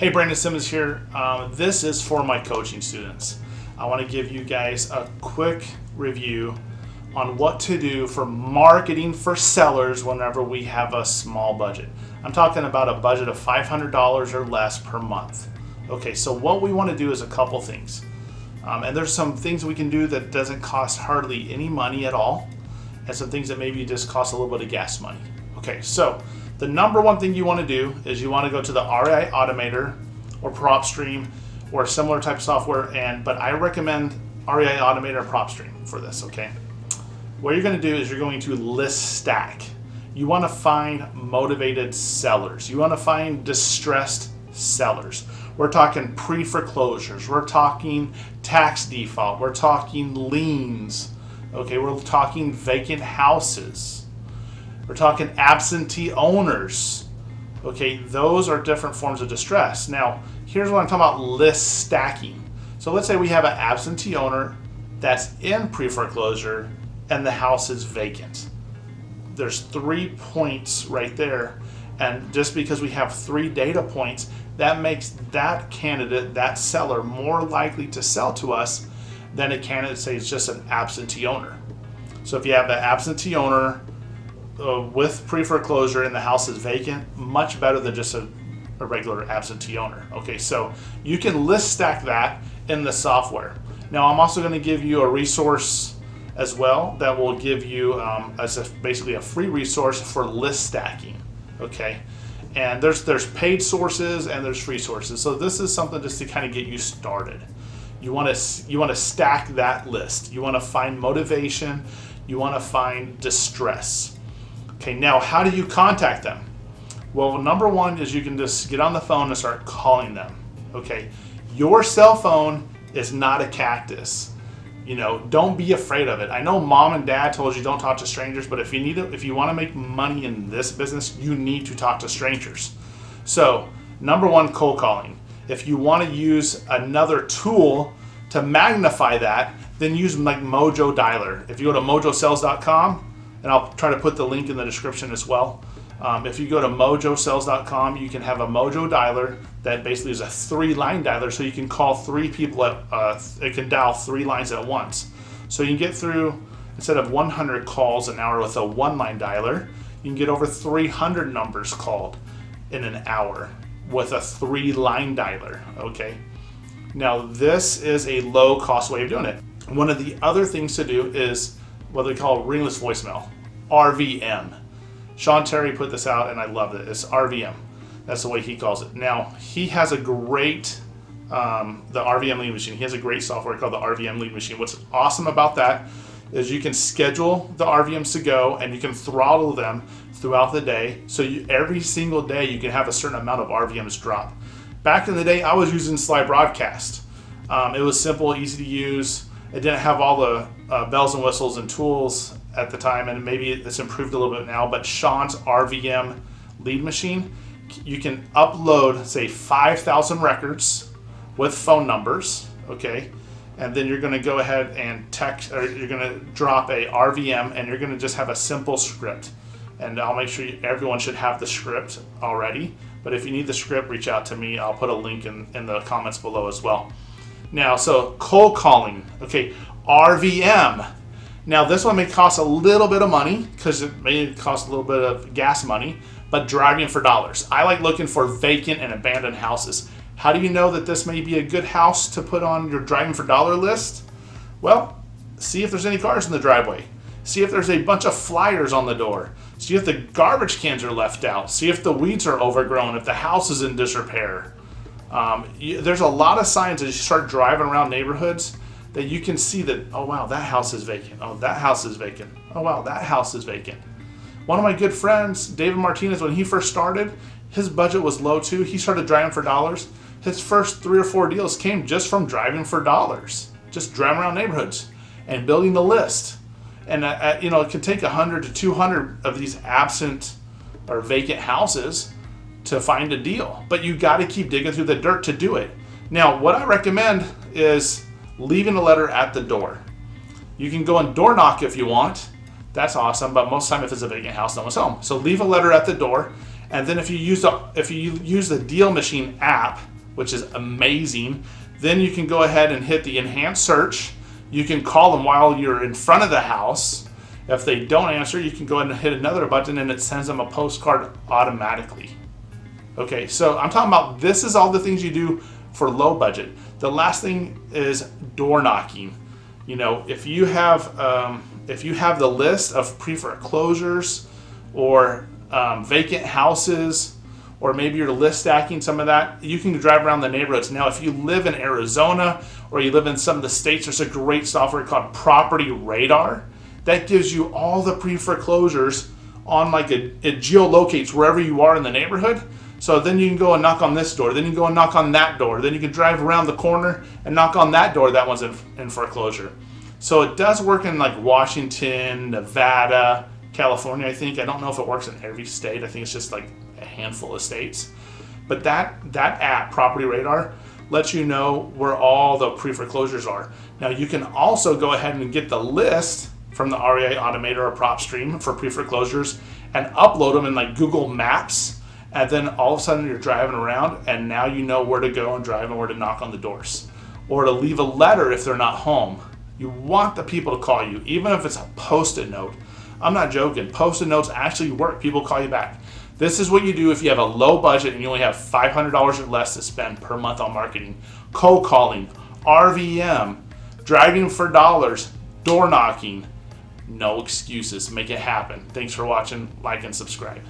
Hey, Brandon Simmons here. This is for my coaching students. I want to give you guys a quick review on what to do for marketing for sellers whenever we have a small budget. I'm talking about a budget of $500 or less per month. Okay, so what we want to do is a couple things. And there's some things we can do that doesn't cost hardly any money at all, and some things that maybe just cost a little bit of gas money. Okay, so the number one thing you want to do is you want to go to the REI Automator or PropStream or similar type of software, but I recommend REI Automator or PropStream for this, okay? What you're going to do is you're going to list stack. You want to find motivated sellers. You want to find distressed sellers. We're talking pre-foreclosures. We're talking tax default. We're talking liens. Okay, we're talking vacant houses. We're talking absentee owners. Okay, those are different forms of distress. Now, here's what I'm talking about: list stacking. So let's say we have an absentee owner that's in pre-foreclosure and the house is vacant. There's 3 points right there, and just because we have 3 data points, that makes that candidate, that seller, more likely to sell to us than a candidate, say it's just an absentee owner. So if you have an absentee owner with pre-foreclosure and the house is vacant, much better than just a regular absentee owner. Okay, so you can list stack that in the software. Now I'm also going to give you a resource as well that will give you basically a free resource for list stacking. Okay, and there's paid sources and there's free sources. So this is something just to kind of get you started. You want to stack that list. You want to find motivation. You want to find distress. Okay, now how do you contact them? Well, number one is you can just get on the phone and start calling them. Okay, your cell phone is not a cactus. You know, don't be afraid of it. I know mom and dad told you don't talk to strangers, but if you want to make money in this business, you need to talk to strangers. So, number one, cold calling. If you want to use another tool to magnify that, then use like Mojo Dialer. If you go to mojosales.com, and I'll try to put the link in the description as well. If you go to mojosales.com, you can have a Mojo Dialer that basically is a 3-line dialer, so you can call 3 people it can dial 3 lines at once. So you can get through, instead of 100 calls an hour with a 1-line dialer, you can get over 300 numbers called in an hour with a 3-line dialer, okay? Now this is a low cost way of doing it. One of the other things to do is what they call ringless voicemail, RVM. Sean Terry put this out and I loved it. It's RVM. That's the way he calls it. Now, he has a great, the RVM lead machine. He has a great software called the RVM lead machine. What's awesome about that is you can schedule the RVMs to go and you can throttle them throughout the day. So every single day you can have a certain amount of RVMs drop. Back in the day, I was using Sly Broadcast. It was simple, easy to use. It didn't have all the bells and whistles and tools at the time, and maybe it's improved a little bit now, but Sean's RVM lead machine, you can upload, say, 5,000 records with phone numbers, okay? And then you're gonna go ahead and text, or you're gonna drop a RVM, and you're gonna just have a simple script. And I'll make sure everyone should have the script already, but if you need the script, reach out to me. I'll put a link in the comments below as well. Now, so cold calling, okay, RVM. Now this one may cost a little bit of money because it may cost a little bit of gas money, but driving for dollars. I like looking for vacant and abandoned houses. How do you know that this may be a good house to put on your driving for dollar list? Well, see if there's any cars in the driveway. See if there's a bunch of flyers on the door. See if the garbage cans are left out. See if the weeds are overgrown, if the house is in disrepair. There's a lot of signs as you start driving around neighborhoods that you can see that, oh wow, that house is vacant. Oh, that house is vacant. Oh wow, that house is vacant. One of my good friends, David Martinez, when he first started, his budget was low too. He started driving for dollars. His first 3 or 4 deals came just from driving for dollars, just driving around neighborhoods and building the list. And it can take 100 to 200 of these absent or vacant houses to find a deal, but you got to keep digging through the dirt to do it. Now, what I recommend is leaving a letter at the door. You can go and door knock if you want. That's awesome, but most of the time if it's a vacant house, no one's home. So leave a letter at the door, and then if you use the Deal Machine app, which is amazing. Then you can go ahead and hit the enhanced search. You can call them while you're in front of the house. If they don't answer, you can go ahead and hit another button and it sends them a postcard automatically. Okay, so I'm talking about, this is all the things you do for low budget. The last thing is door knocking. You know, if you have the list of pre-foreclosures or vacant houses, or maybe you're list stacking some of that, you can drive around the neighborhoods. Now, if you live in Arizona or you live in some of the states, there's a great software called Property Radar that gives you all the pre-foreclosures on, like, it geolocates wherever you are in the neighborhood. So then you can go and knock on this door, then you can go and knock on that door, then you can drive around the corner and knock on that door, that one's in foreclosure. So it does work in like Washington, Nevada, California, I think. I don't know if it works in every state. I think it's just like a handful of states. But that app, Property Radar, lets you know where all the pre-foreclosures are. Now you can also go ahead and get the list from the REI Automator or PropStream for pre-foreclosures and upload them in like Google Maps, and then all of a sudden you're driving around and now you know where to go and drive and where to knock on the doors or to leave a letter if they're not home. You want the people to call you, even if it's a post-it note. I'm not joking. Post-it notes actually work. People call you back. This is what you do if you have a low budget and you only have $500 or less to spend per month on marketing. Cold calling, RVM, driving for dollars, door knocking. No excuses. Make it happen. Thanks for watching. Like and subscribe.